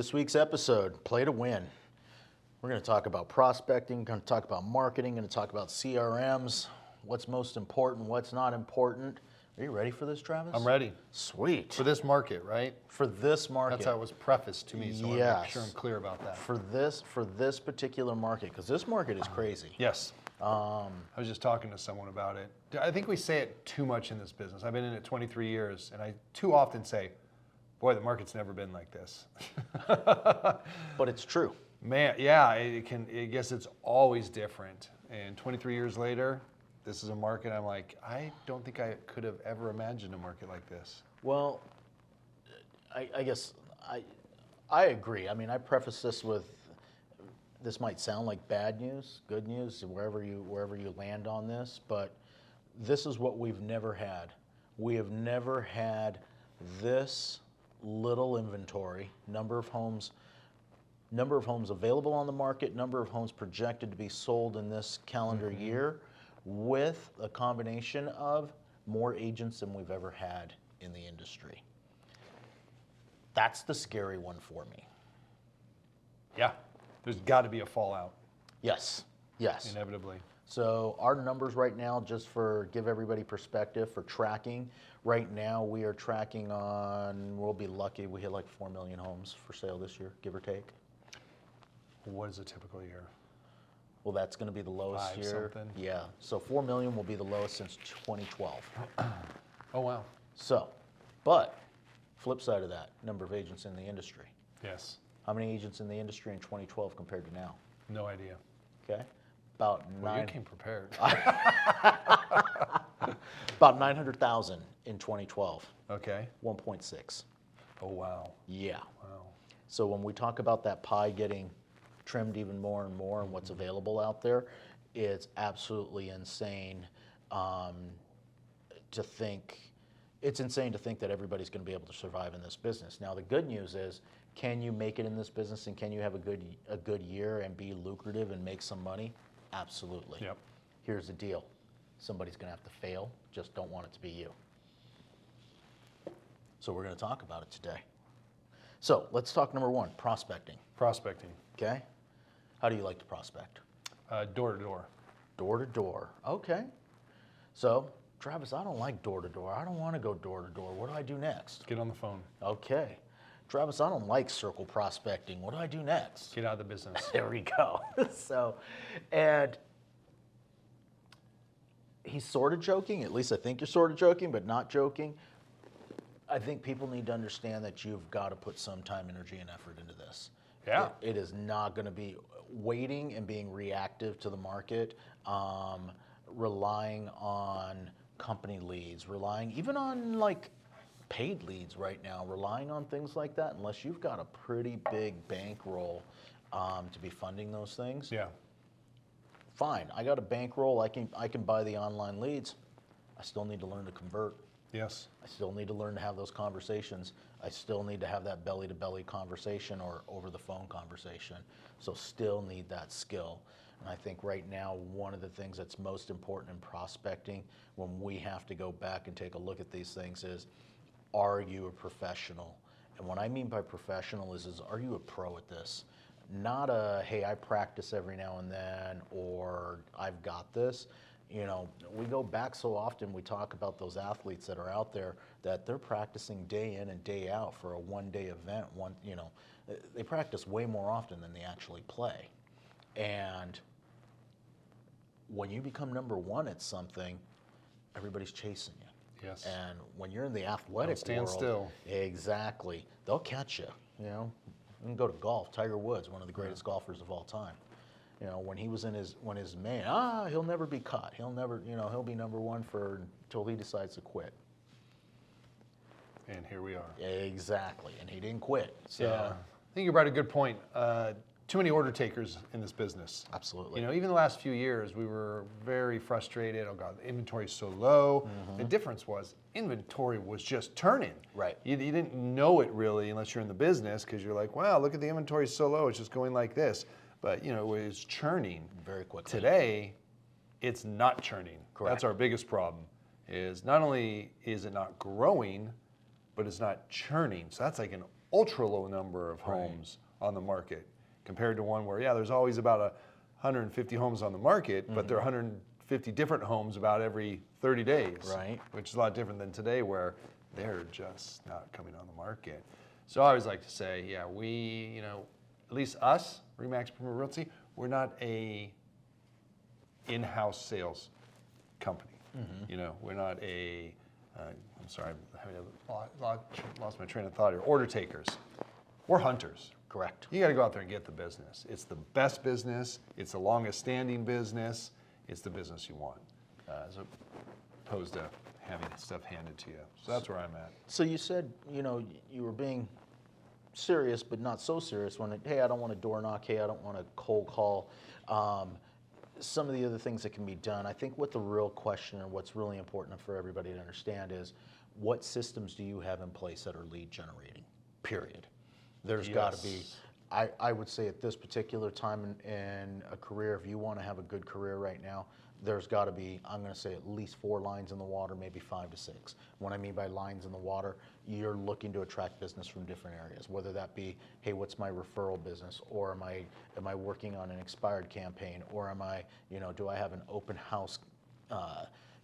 This week's episode, Play to Win. We're going to talk about prospecting, going to talk about marketing, going to talk about CRMs, what's most important, what's not important. Are you ready for this, Travis? I'm ready. Sweet. For this market, right? For this market. That's how it was prefaced to me, so I want to make sure I'm clear about that. For this particular market, because this market is crazy. Yes. I was just talking to someone about it. I think we say it too much in this business. I've been in it 23 years, and I too often say, boy, the market's never been like this. But it's true. Man, yeah, I guess it's always different. And 23 years later, this is a market I'm like, I don't think I could have ever imagined a market like this. Well, I guess I agree. I mean, I preface this with, this might sound like bad news, good news, wherever you land on this, but this is what we've never had. We have never had this little inventory, number of homes available on the market, number of homes projected to be sold in this calendar year, with a combination of more agents than we've ever had in the industry. That's the scary one for me. Yeah, there's got to be a fallout. Yes. Inevitably. So our numbers right now, just for give everybody perspective for tracking, right now we are tracking on, we'll be lucky, we hit like 4 million homes for sale this year, give or take. What is a typical year? Well, that's going to be the lowest 5 year. something? Yeah, so 4 million will be the lowest since 2012. Oh, wow. So, but flip side of that, number of agents in the industry. Yes. How many agents in the industry in 2012 compared to now? No idea. Okay, about Well, you 9. came prepared. About 900,000 in 2012. Okay. 1.6. Oh, wow. Yeah. Wow. So when we talk about that pie getting trimmed even more and more and what's available out there, it's absolutely insane to think. It's insane to think that everybody's going to be able to survive in this business. Now the good news is, can you make it in this business and can you have a good year and be lucrative and make some money? Absolutely. Yep. Here's the deal. Somebody's going to have to fail. Just don't want it to be you. So we're going to talk about it today. So let's talk number one, prospecting. Prospecting. Okay? How do you like to prospect? Door to door. Door to door. Okay. So, Travis, I don't like door to door. I don't want to go door to door. What do I do next? Get on the phone. Okay. Travis, I don't like circle prospecting. What do I do next? Get out of the business. There we go. So, and he's sort of joking. At least I think you're sort of joking, but not joking. I think people need to understand that you've got to put some time, energy, and effort into this. Yeah. It is not going to be waiting and being reactive to the market, relying on company leads, relying even on like paid leads right now, relying on things like that, unless you've got a pretty big bankroll to be funding those things. Yeah. Fine, I got a bankroll, I can buy the online leads. I still need to learn to convert. Yes. I still need to learn to have those conversations. I still need to have that belly-to-belly conversation or over-the-phone conversation. So still need that skill. And I think right now, one of the things that's most important in prospecting when we have to go back and take a look at these things is, are you a professional? And what I mean by professional is are you a pro at this? Not a, hey, I practice every now and then, or I've got this. You know, we go back so often, we talk about those athletes that are out there that they're practicing day in and day out for a one-day event. They practice way more often than they actually play. And when you become number one at something, everybody's chasing you. Yes. And when you're in the athletic Don't stand world, still. Exactly, they'll catch you. You know, you can go to golf. Tiger Woods, one of the greatest golfers of all time. You know, when he was in his man, he'll never be caught. He'll never, he'll be number one until he decides to quit. And here we are. Exactly, and he didn't quit. So. Yeah. I think you brought a good point. Too many order takers in this business. Absolutely. You know, even the last few years, we were very frustrated. Oh God, the inventory's so low. The difference was inventory was just turning. Right. You didn't know it really unless you're in the business, because you're like, wow, look at the inventory so low. It's just going like this. But it was churning Very quickly. Today, it's not churning. Correct. That's our biggest problem. Is not only is it not growing, but it's not churning. So that's like an ultra low number of homes on the market compared to one where, yeah, there's always about 150 homes on the market, but there are 150 different homes about every 30 days, Right. which is a lot different than today where they're just not coming on the market. So I always like to say, yeah, we, at least us, Remax Premier Realty, we're not a in-house sales company. We're not a, I'm sorry, I lost my train of thought here, order takers. We're hunters. Correct. You got to go out there and get the business. It's the best business. It's the longest standing business. It's the business you want, as opposed to having stuff handed to you. So that's where I'm at. So you said, you were being serious, but not so serious when, hey, I don't want to door knock, hey, I don't want to cold call. Some of the other things that can be done, I think what the real question and what's really important for everybody to understand is, what systems do you have in place that are lead generating, period? There's got to be, I would say at this particular time in a career, if you want to have a good career right now, there's got to be, I'm going to say at least 4 lines in the water, maybe 5 to 6. What I mean by lines in the water, you're looking to attract business from different areas, whether that be, hey, what's my referral business, or am I working on an expired campaign, or am I, do I have an open house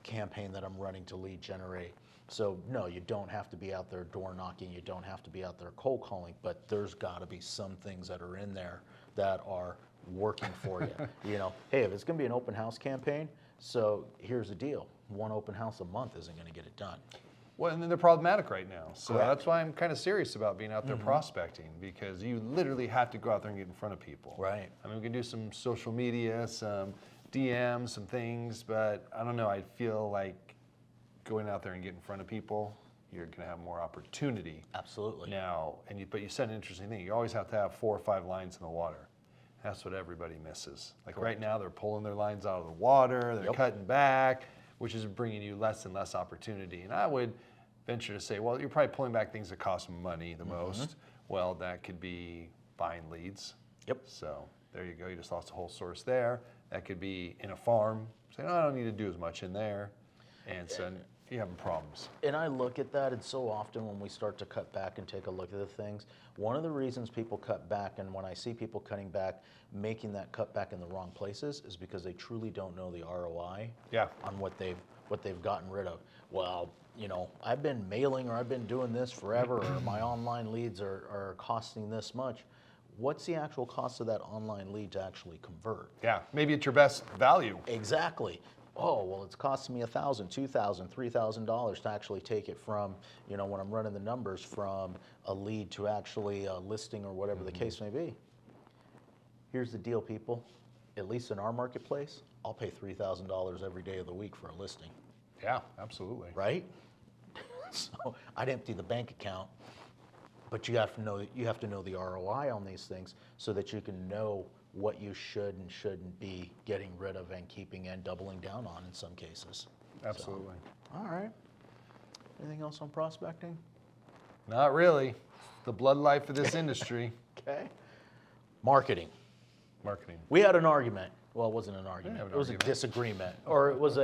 campaign that I'm running to lead generate? So no, you don't have to be out there door knocking, you don't have to be out there cold calling, but there's got to be some things that are in there that are working for you. Hey, if it's going to be an open house campaign, so here's the deal: 1 open house a month isn't going to get it done. Well, and then they're problematic right now. So Correct. that's why I'm kind of serious about being out there prospecting, because you literally have to go out there and get in front of people. Right. I mean, we can do some social media, some DMs, some things, but I don't know. I feel like going out there and getting in front of people, you're going to have more opportunity. Absolutely. Now, but you said an interesting thing. You always have to have 4 or 5 lines in the water. That's what everybody misses. Like right now, they're pulling their lines out of the water, they're cutting back, which is bringing you less and less opportunity. And I would venture to say, well, you're probably pulling back things that cost money the most. Well, that could be buying leads. Yep. So there you go. You just lost a whole source there. That could be in a farm, saying, oh, I don't need to do as much in there. And so you're having problems. And I look at that, and so often when we start to cut back and take a look at the things, one of the reasons people cut back, and when I see people cutting back, making that cut back in the wrong places, is because they truly don't know the ROI on what they've gotten rid of. Well, I've been mailing, or I've been doing this forever, or my online leads are costing this much. What's the actual cost of that online lead to actually convert? Yeah, maybe it's your best value. Exactly. Oh, well, it's costing me $1,000, $2,000, $3,000 to actually take it from, when I'm running the numbers, from a lead to actually a listing or whatever the case may be. Here's the deal, people. At least in our marketplace, I'll pay $3,000 every day of the week for a listing. Yeah, absolutely. Right? So I'd empty the bank account, but you have to know the ROI on these things so that you can know what you should and shouldn't be getting rid of and keeping and doubling down on in some cases. Absolutely. So, all right. Anything else on prospecting? Not really. The blood life of this industry. Okay. Marketing. Marketing. We had an argument. Well, it wasn't an argument. It was a disagreement. Or it was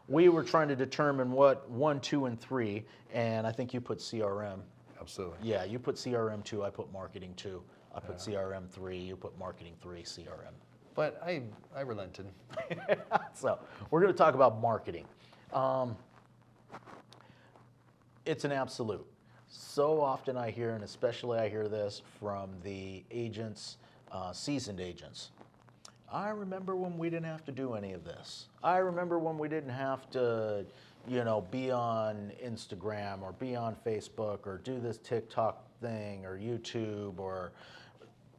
we were trying to determine what 1, 2, and 3, and I think you put CRM. Absolutely. Yeah, you put CRM 2, I put marketing 2. I put CRM 3, you put marketing 3, CRM. But I relented. So we're going to talk about marketing. It's an absolute. So often I hear, and especially I hear this from the agents, seasoned agents. I remember when we didn't have to do any of this. I remember when we didn't have to, be on Instagram or be on Facebook or do this TikTok thing or YouTube, or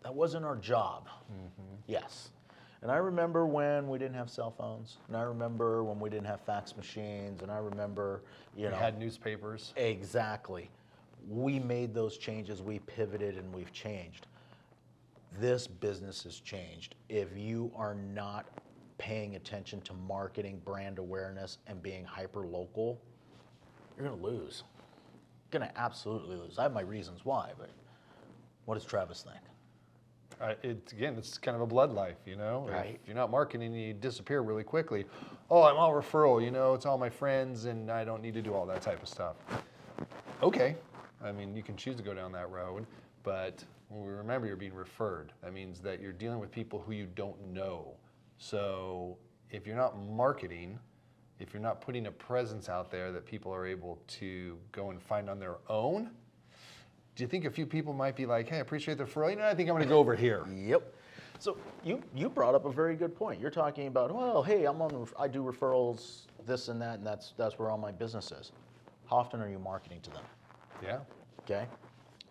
that wasn't our job. Yes. And I remember when we didn't have cell phones, and I remember when we didn't have fax machines, and I remember, We had newspapers. Exactly. We made those changes, we pivoted, and we've changed. This business has changed. If you are not paying attention to marketing, brand awareness, and being hyper local, you're going to lose. You're going to absolutely lose. I have my reasons why, but what does Travis think? It's kind of a blood life, Right. If you're not marketing, you disappear really quickly. Oh, I'm all referral, it's all my friends, and I don't need to do all that type of stuff. Okay, I mean, you can choose to go down that road, but when we remember you're being referred, that means that you're dealing with people who you don't know. So if you're not marketing, if you're not putting a presence out there that people are able to go and find on their own, do you think a few people might be like, hey, I appreciate the referral, you know, I think I'm gonna go over here? Yep. So you brought up a very good point. You're talking about, well, hey, I do referrals, this and that, and that's where all my business is. How often are you marketing to them? Yeah. Okay.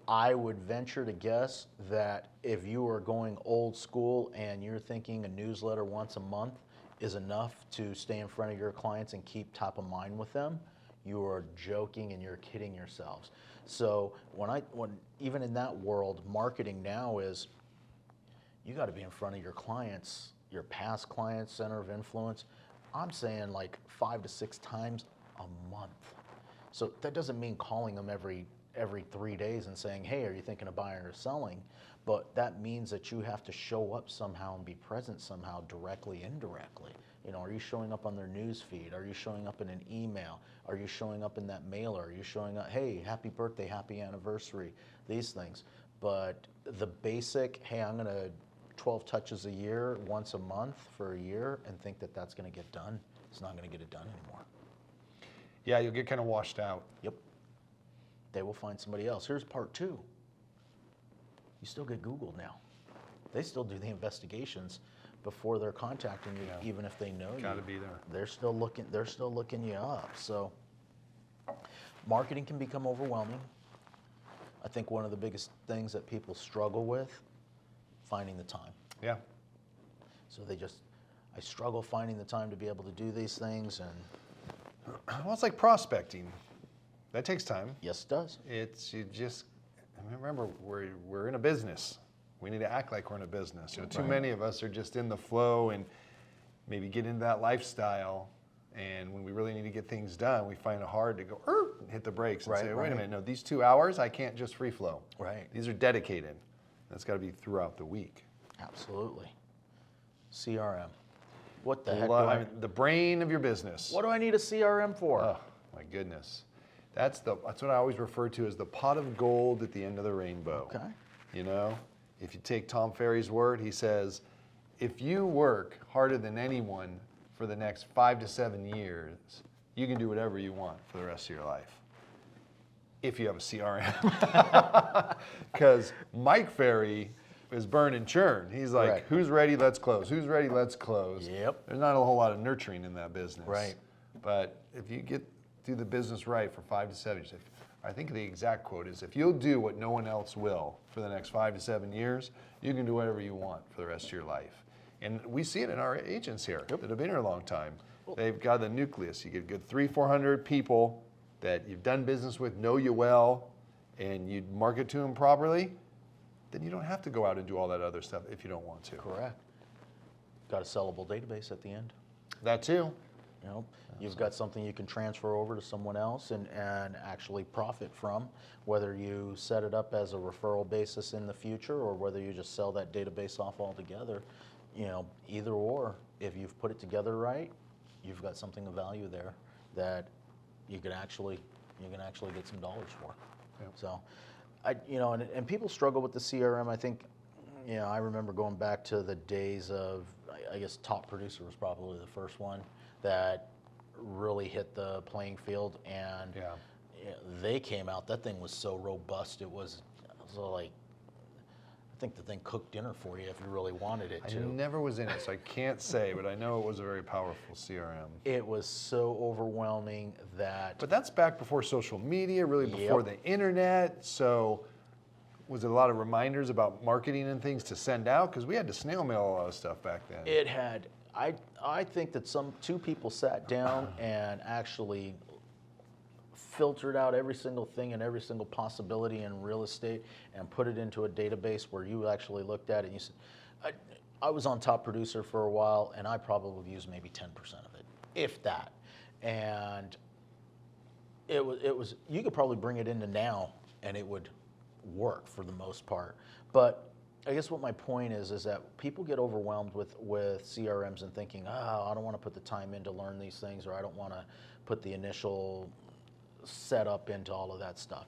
I would venture to guess that if you are going old school and you're thinking a newsletter once a month is enough to stay in front of your clients and keep top of mind with them, you are joking and you're kidding yourselves. So when even in that world, marketing now is, you got to be in front of your clients, your past clients, center of influence. I'm saying like 5 to 6 times a month. So that doesn't mean calling them every 3 days and saying, hey, are you thinking of buying or selling? But that means that you have to show up somehow and be present somehow, directly, indirectly. You know, are you showing up on their news feed? Are you showing up in an email? Are you showing up in that mailer? Are you showing up, hey, happy birthday, happy anniversary, these things. But the basic, hey, I'm gonna 12 touches a year, once a month for a year, and think that that's gonna get done, it's not gonna get it done anymore. Yeah, you'll get kind of washed out. Yep. They will find somebody else. Here's part 2. You still get Googled now. They still do the investigations before they're contacting you, Yeah. even if they know you. Gotta be there. They're still looking you up. So marketing can become overwhelming. I think one of the biggest things that people struggle with, finding the time. Yeah. So I struggle finding the time to be able to do these things, and Well, it's like prospecting. That takes time. yes, it does. Remember, we're in a business. We need to act like we're in a business. You know, too Right. many of us are just in the flow and maybe get into that lifestyle. And when we really need to get things done, we find it hard to go, and hit the brakes and Right, say, wait right. a minute, no, these 2 hours, I can't just free flow. Right. These are dedicated. That's got to be throughout the week. Absolutely. CRM. What the heck? The brain of your business. What do I need a CRM for? Oh, my goodness. That's what I always refer to as the pot of gold at the end of the rainbow. Okay. You know, if you take Tom Ferry's word, he says, if you work harder than anyone for the next 5 to 7 years, you can do whatever you want for the rest of your life. If you have a CRM. Because Mike Ferry is burn and churn. He's like, Right. who's ready? Let's close. Who's ready? Let's close. Yep. There's not a whole lot of nurturing in that business. Right. But if you do the business right for 5 to 7 years, I think the exact quote is, if you'll do what no one else will for the next 5 to 7 years, you can do whatever you want for the rest of your life. And we see it in our agents here that have been here a long time. They've got the nucleus. You get a good 300-400 people that you've done business with, know you well, and you market to them properly, then you don't have to go out and do all that other stuff if you don't want to. Correct. Got a sellable database at the end. That too. You know, you've got something you can transfer over to someone else and actually profit from, whether you set it up as a referral basis in the future or whether you just sell that database off altogether. You know, either or, if you've put it together right, you've got something of value there that you can actually get some dollars for. Yep. So, and people struggle with the CRM. I think, I remember going back to the days of, I guess Top Producer was probably the first one that really hit the playing field, and Yeah. they came out. That thing was so robust. It was like, I think the thing cooked dinner for you if you really wanted it I to. never was in it, so I can't say, but I know it was a very powerful CRM. It was so overwhelming that But that's back before social media, really before Yep. the internet. So was it a lot of reminders about marketing and things to send out? Because we had to snail mail a lot of stuff back then. it had. I think that two people sat down and actually filtered out every single thing and every single possibility in real estate and put it into a database where you actually looked at it and you said, I was on Top Producer for a while and I probably used maybe 10% of it, if that. And it was you could probably bring it into now and it would work for the most part. But I guess what my point is that people get overwhelmed with CRMs and thinking, I don't want to put the time in to learn these things, or I don't want to put the initial setup into all of that stuff.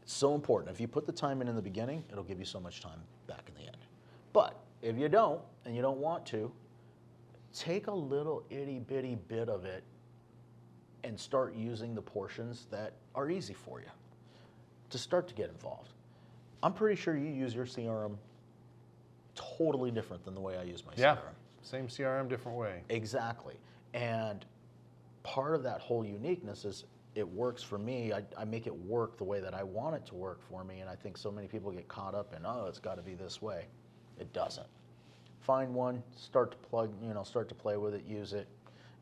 It's so important. If you put the time in the beginning, it'll give you so much time back in the end. But if you don't, and you don't want to, take a little itty bitty bit of it and start using the portions that are easy for you to start to get involved. I'm pretty sure you use your CRM totally different than the way I use my Yeah, CRM. same CRM, different way. Exactly. And part of that whole uniqueness is it works for me. I make it work the way that I want it to work for me. And I think so many people get caught up in, oh, it's got to be this way. It doesn't. Find one, start to play with it, use it,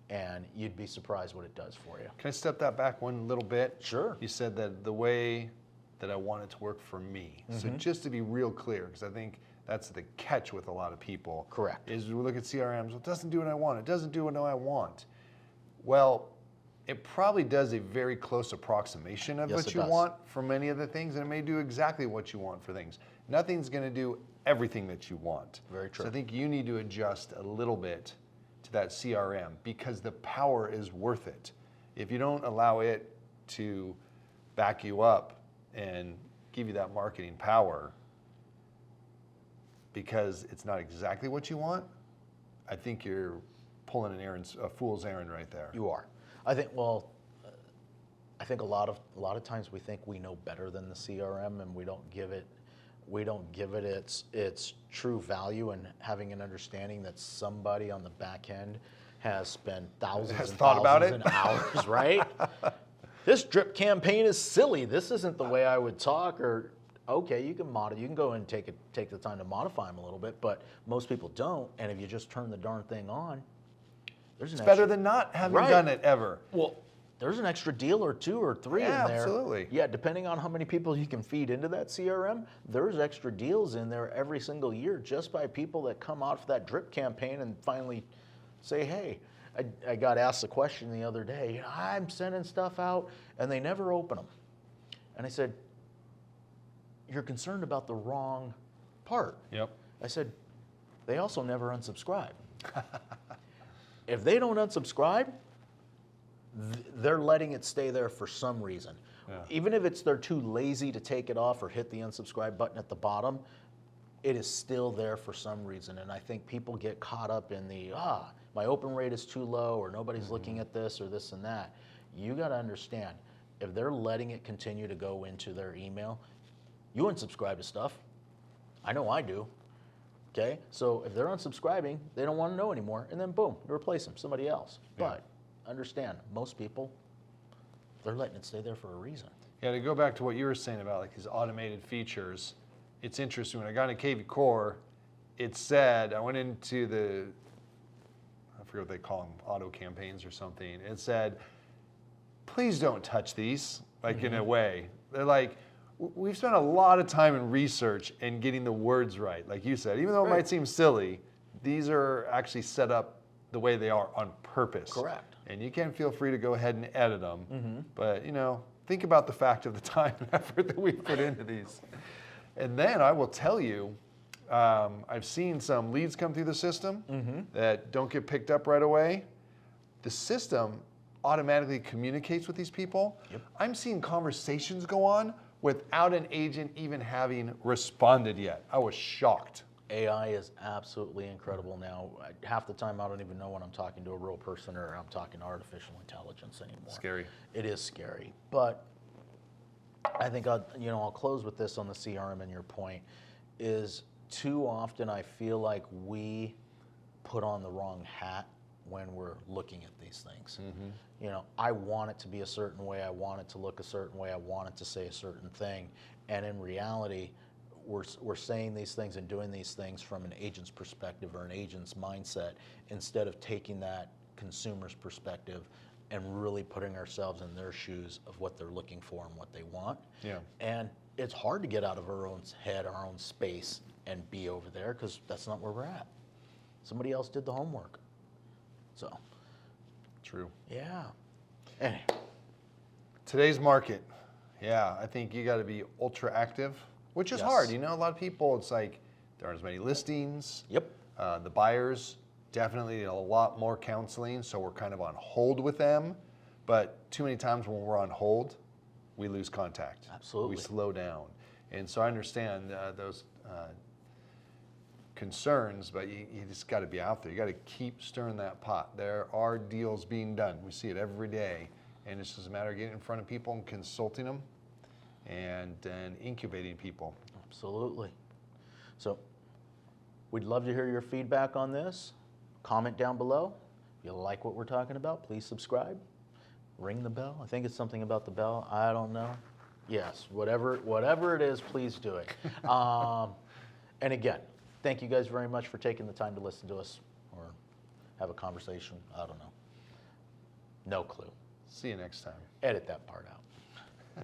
and you'd be surprised what it does for you. Can I step that back one little bit? Sure. You said that the way that I want it to work for me. So just to be real clear, because I think that's the catch with a lot of people. Correct. Is we look at CRMs, well, it doesn't do what I want. It doesn't do what I want. Well, it probably does a very close approximation of Yes, what it you does. want for many of the things, and it may do exactly what you want for things. Nothing's going to do everything that you want. Very true. So I think you need to adjust a little bit to that CRM because the power is worth it. If you don't allow it to back you up and give you that marketing power because it's not exactly what you want, I think you're pulling a fool's errand right there. You are. I think. Well, I think a lot of times we think we know better than the CRM, and we don't give it its true value, and having an understanding that somebody on the back end has spent thousands Has and thought about thousands it. and hours, right? This drip campaign is silly. This isn't the way I would talk. Or okay, you can go and take the time to modify them a little bit, but most people don't. And if you just turn the darn thing on, there's an It's better than not having Right. done it ever. well, there's an extra deal or two or three Yeah, in there. absolutely. Yeah, depending on how many people you can feed into that CRM, there's extra deals in there every single year just by people that come out for that drip campaign and finally say, hey, I got asked a question the other day. I'm sending stuff out and they never open them. And I said, you're concerned about the wrong part. Yep. I said, they also never unsubscribe. If they don't unsubscribe, they're letting it stay there for some reason. Yeah. Even if they're too lazy to take it off or hit the unsubscribe button at the bottom, it is still there for some reason. And I think people get caught up in my open rate is too low, or nobody's looking at this or this and that. You got to understand, if they're letting it continue to go into their email, you unsubscribe to stuff. I know I do. Okay, so if they're unsubscribing, they don't want to know anymore, and then boom, you replace them, somebody else. Yeah. But understand, most people, they're letting it stay there for a reason. Yeah, to go back to what you were saying about like these automated features, it's interesting. When I got into KV Core, it said, I went into I forget what they call them, auto campaigns or something. It said, please don't touch these, like in a way. They're like, we've spent a lot of time in research and getting the words right, like you said. Even though it Right. might seem silly, these are actually set up the way they are on purpose. Correct. And you can feel free to go ahead and edit them. But, think about the fact of the time and effort that we put into these. And then I will tell you, I've seen some leads come through the system that don't get picked up right away. The system automatically communicates with these people. Yep. I'm seeing conversations go on without an agent even having responded yet. I was shocked. AI is absolutely incredible now. Half the time, I don't even know when I'm talking to a real person or I'm talking to artificial intelligence anymore. Scary. It is scary. But I think I'll close with this on the CRM, and your point is too often I feel like we put on the wrong hat when we're looking at these things. I want it to be a certain way, I want it to look a certain way, I want it to say a certain thing, and in reality, we're saying these things and doing these things from an agent's perspective or an agent's mindset instead of taking that consumer's perspective and really putting ourselves in their shoes of what they're looking for and what they want. Yeah. And it's hard to get out of our own head, our own space, and be over there because that's not where we're at. Somebody else did the homework. So, True. yeah. Anyway, Today's market, yeah, I think you got to be ultra active, which is Yes. hard. A lot of people, it's like there aren't as many listings. yep. The buyers definitely need a lot more counseling, so we're kind of on hold with them. But too many times when we're on hold, we lose contact. Absolutely. We slow down. And so I understand those concerns, but you just got to be out there. You got to keep stirring that pot. There are deals being done. We see it every day. And it's just a matter of getting in front of people and consulting them and incubating people. Absolutely. So we'd love to hear your feedback on this. Comment down below. If you like what we're talking about, please subscribe. Ring the bell. I think it's something about the bell. I don't know. Yes, whatever it is, please do it. And again, thank you guys very much for taking the time to listen to us or have a conversation. I don't know. No clue. See you next time. Edit that part out.